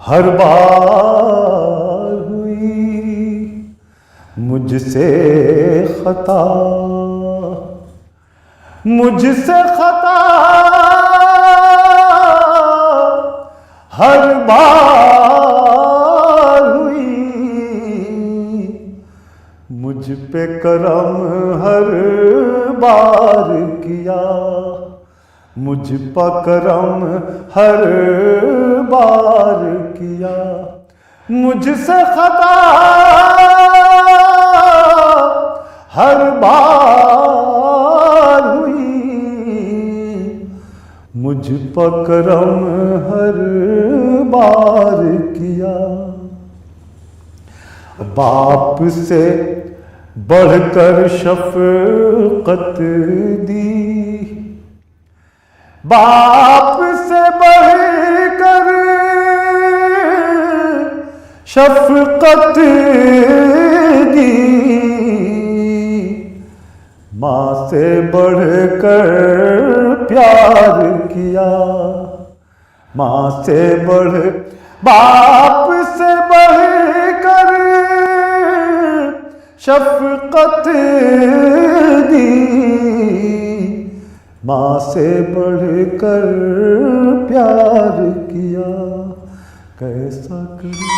ہر بار ہوئی مجھ سے خطا، مجھ سے خطا ہر بار ہوئی، مجھ پہ کرم ہر بار کیا، مجھ پہ کرم ہر بار کیا، مجھ سے خطا ہر بار ہوئی، مجھ پہ کرم ہر بار کیا۔ باپ سے بڑھ کر شفقت دی، باپ سے بڑھ کر شفقت دی، ماں سے بڑھ کر پیار کیا، ماں سے بڑھ، باپ سے بڑھ کر شفقت دی، ماں سے بڑھ کر پیار کیا، کیسا کروں۔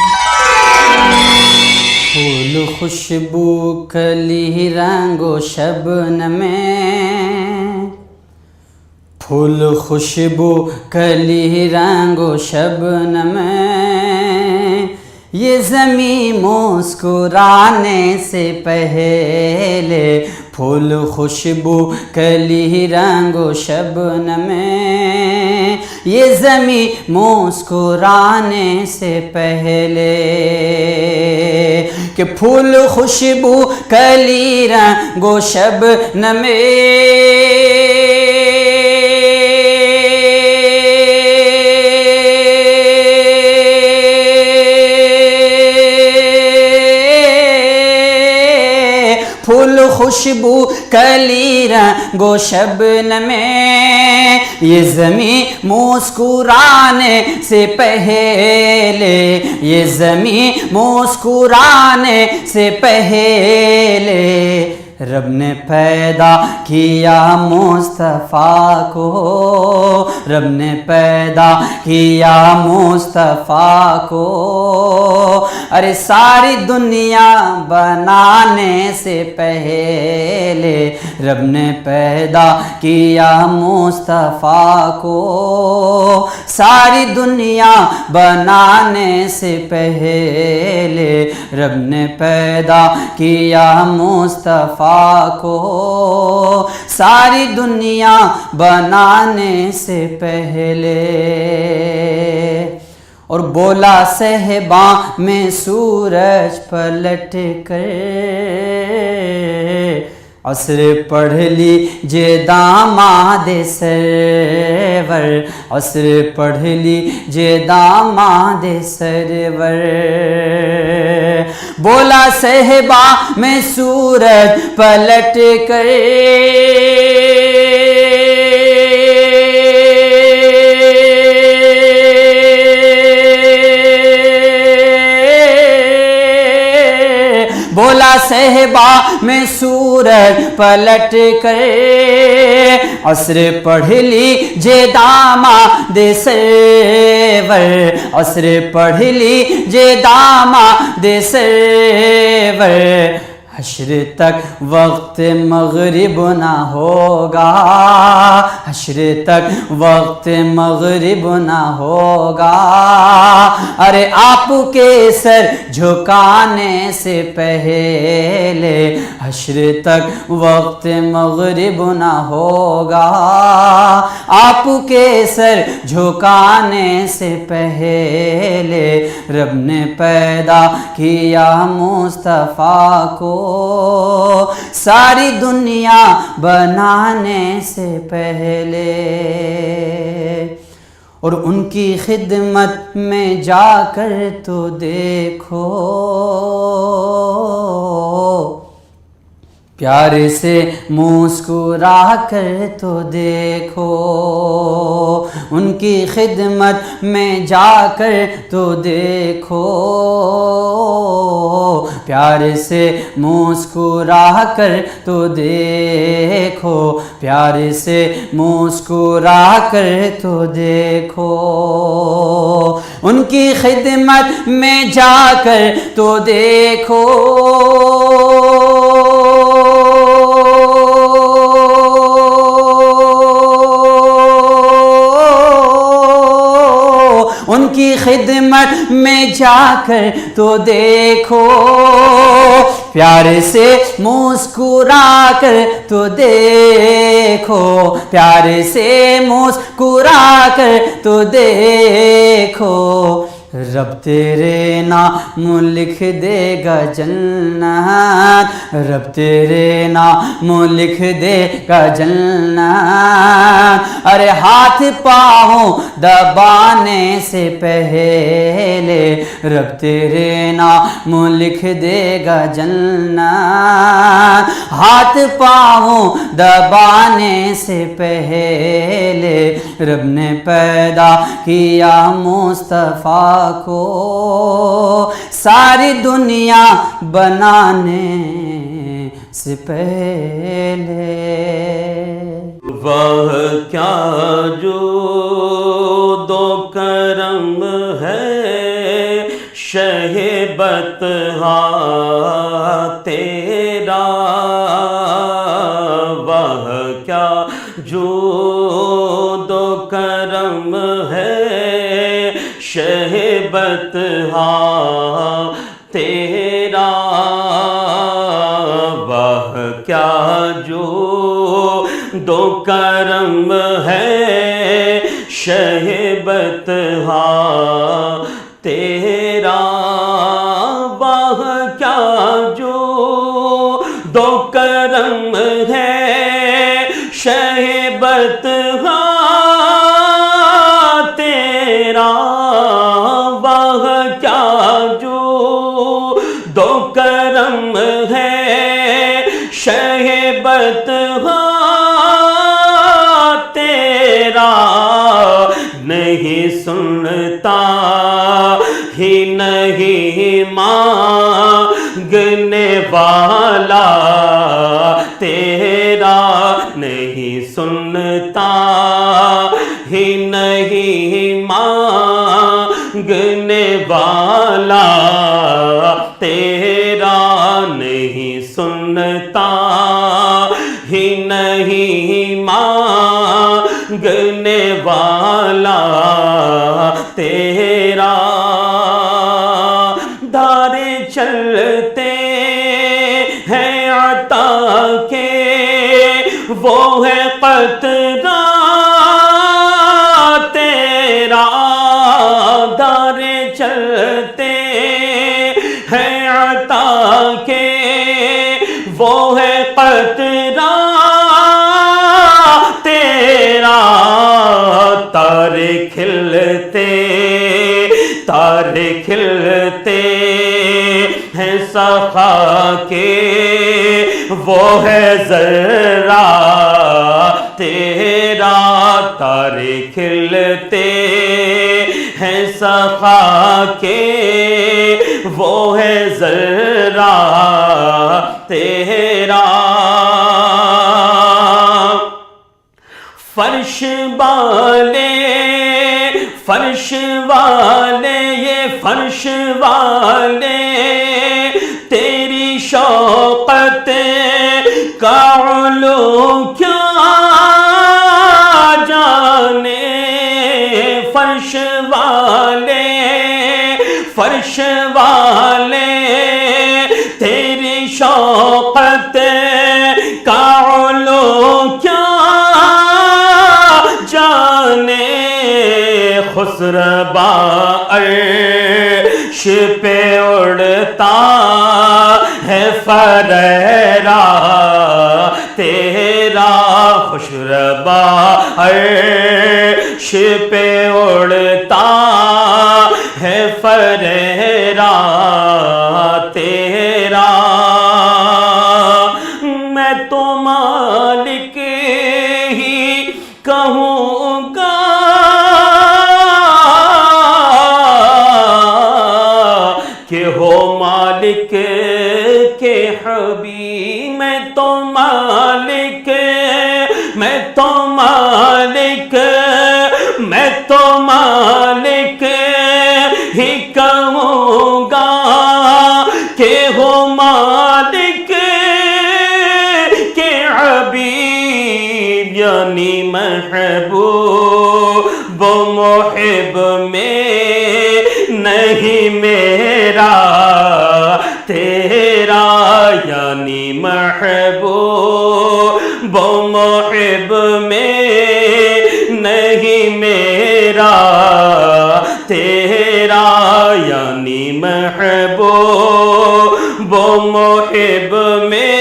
پھول خوشبو کلی رنگ و شبنم میں، پھول خوشبو کلی رنگ و شبنم میں، یہ زمیں مسکرانے سے پہلے، پھول خوشبو کلی رنگ و شبنم میں، یہ زمیں مسکرانے سے پہلے، کہ پھول خوشبو کلی رنگ و شبنم میں، پھول خوشبو کلی رنگ و شبنم میں، یہ زمیں مسکرانے سے پہلے، یہ زمیں مسکرانے سے پہلے، رب نے پیدا کیا مصطفیٰ کو، رب نے پیدا کیا مصطفیٰ کو، ارے ساری دنیا بنانے سے پہلے، رب نے پیدا کیا مصطفیٰ کو، ساری دنیا بنانے سے پہلے، رب نے پیدا کیا مصطفیٰ کو، ساری دنیا بنانے سے پہلے، اور بولا صحباں میں سورج پلٹ کر، عصر پڑھ لیجے داماد سرور، عصر پڑھ لیجے داماد سرور، بولا صحبا میں سورج پلٹ کر، بولا صحبا میں سورج پلٹ کر، عصر پڑھ لیجے داماد سرور، عصر پڑھ لیجے داماد سرور، حشر تک وقت مغرب نہ ہوگا، حشر تک وقت مغرب نہ ہوگا، ارے آپ کے سر جھکانے سے پہلے، حشر تک وقت مغرب نہ ہوگا، آپ کے سر جھکانے سے پہلے، رب نے پیدا کیا مصطفیٰ کو، ساری دنیا بنانے سے پہلے، اور ان کی خدمت میں جا کر تو دیکھو، پیار سے مسکرا کر تو دیکھو، ان کی خدمت میں جا کر تو دیکھو، پیار سے مسکرا کر تو دیکھو، پیار سے مسکرا کر تو دیکھو، ان کی خدمت میں جا کر تو دیکھو، ان کی خدمت میں جا کر تو دیکھو، پیار سے مسکرا کر تو دیکھو، پیار سے مسکرا کر تو دیکھو، رب تیرے نام لکھ دے گا جنت، رب تیرے نام لکھ دے گا جنت، ارے ہاتھ پاؤں دبانے سے پہلے رب تیرے نام لکھ دے گا جنت، ہاتھ پاؤں دبانے سے پہلے رب نے پیدا کیا مصطفیٰ کو، ساری دنیا بنانے سے پہلے۔ واہ کیا جود و کرم ہے شہ بطحا تیرا، واہ کیا جود و کرم ہے شہ بطحا تیرا، واہ کیا جود و کرم ہے شہ بطحا تیرا، واہ کیا جود و کرم ہے شہ بطحا تیرا، واہ کیا جود و کرم ہے شہ بطحا تیرا، نہیں سنتا ہی نہیں مانگنے والا تیرا، نہیں سنتا ہی نہیں مانگنے والا تیرا، نہیں سنتا ہی نہیں مانگنے والا تیرا، دھارے چلتے ہیں عطا کے وہ ہے قطرہ تیرا، دھارے چلتے ہیں عطا کے وہ ہے قطرہ تیرا، تارے کھلتے تارے کھلتے ہیں سخا کے وہ ہے ذرہ تیرا، تارے کھلتے ہیں سخا کے وہ ہے ذرہ تیرا، فرش والے فرش والے یہ فرش والے تیری شوقت کا علو کیا جانے، فرش والے فرش والے تیری شوقت کا علو کیا جانے، خسربا عرش پہ اڑتا ہے فریرا تیرا، خسربا عرش پہ اڑتا ہے فریرا تیرا، میں تو مالک ہی کہوں گا مالک کے حبیب، میں تو مالک، میں تو مالک، میں تو مالک ہی کہوں گا کہ ہو مالک کے حبیب، یعنی محبوب و محب میں نہیں میرا تیرا، یعنی محبوب و محب میں نہیں میرا تیرا، یعنی محبوب و محب میں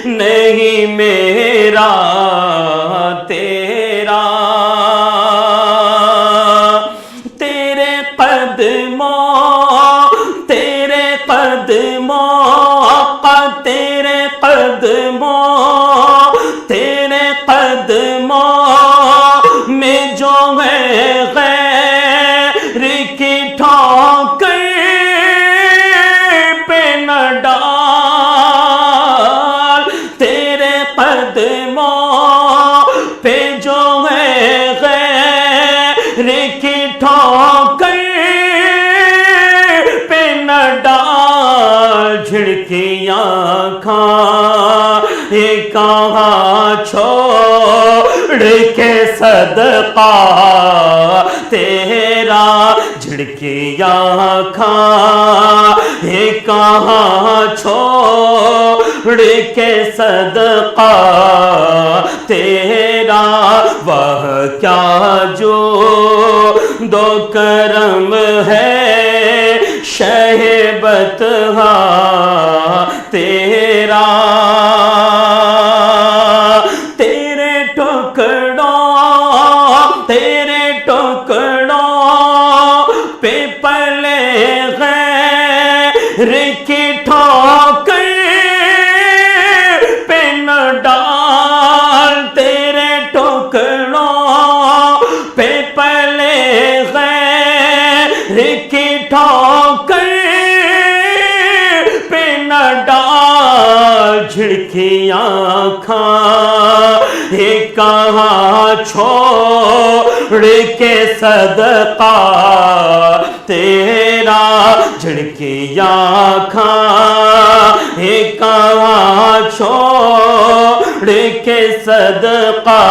نہیں میرا تیرا۔ تیرے قدموں آقا، تیرے قدموں میں جو ہے غیر کی ٹھوکر پہ نہ ڈال، تیرے قدموں پہ جو ہے غیر کی ٹھوکر پہ نہ ڈال، جھڑکیاں کھائے کہاں چھوڑ کے صدقہ تیرا، جھڑکیاں کھائے کہاں چھوڑ کے صدقہ تیرا، وہ کیا جو دو کرم ہے شہبت تیرا، تیرے ٹکڑوں پہ پلے غیر کی ٹھوکر پہ نہ ڈال، تیرے ٹکڑوں پہ پلے غیر کی ٹھوکر پہ نہ ڈال، جھڑکیاں کھائے کہاں چھوڑ کے صدقہ تیرا، جھڑکیاں کھائے کہاں چھوڑ کے صدقہ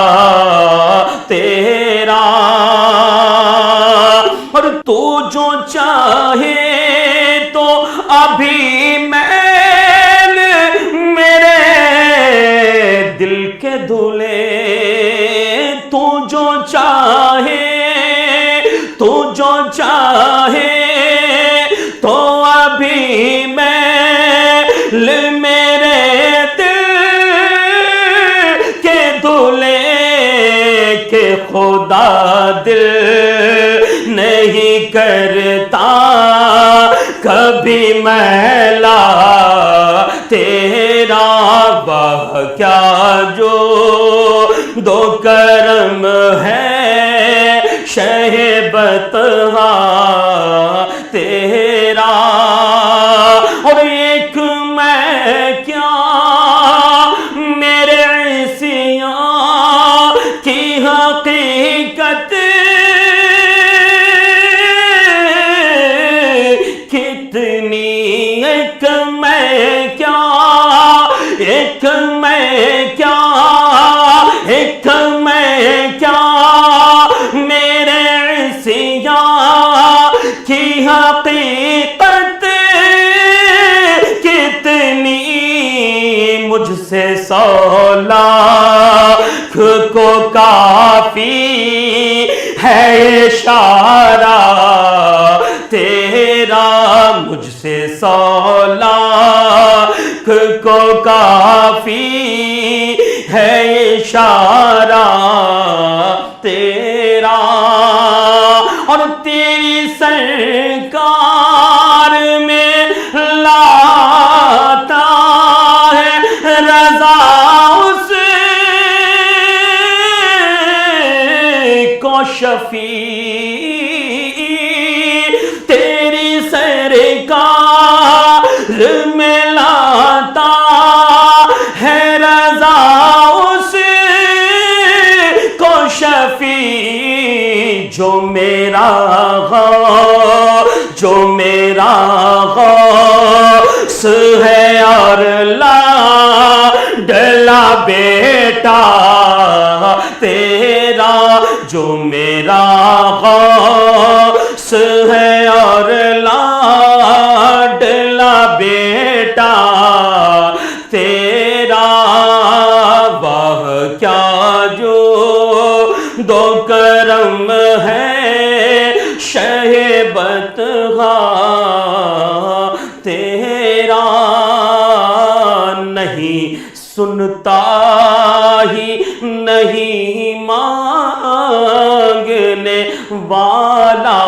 تیرا، اور تو جو چاہے تو ابھی میل میرے دل کے دھلے، تو جو چاہے تو ابھی میل میرے دل کے دھلے، کہ خدا دل نہیں کرتا کبھی میلا تیرا، وہ کیا جو دو کرم ہے شہبت تیرا، اور ایک میں کیا میرے عیسیاں کی حقیقت کتنی، ایک میں کیا میرے عیسیاں کی حقیقت کتنی، مجھ سے 100 لاکھ کو کافی ہے اشارہ تیرا، مجھ سے 100 لاکھ کو کافی ہے اشارہ تیرا، اور تیری سرکار میں لاتا ہے رضا اس کو شفیع، تیری سرکار جو میرا غوث ہے اور لاڈلا بیٹا تیرا، جو میرا غوث ہے اور لاڈلا بیٹا تیرا، واہ کیا جو دو کرم ہے شہ بطحا تیرا، نہیں سنتا ہی نہیں مانگنے والا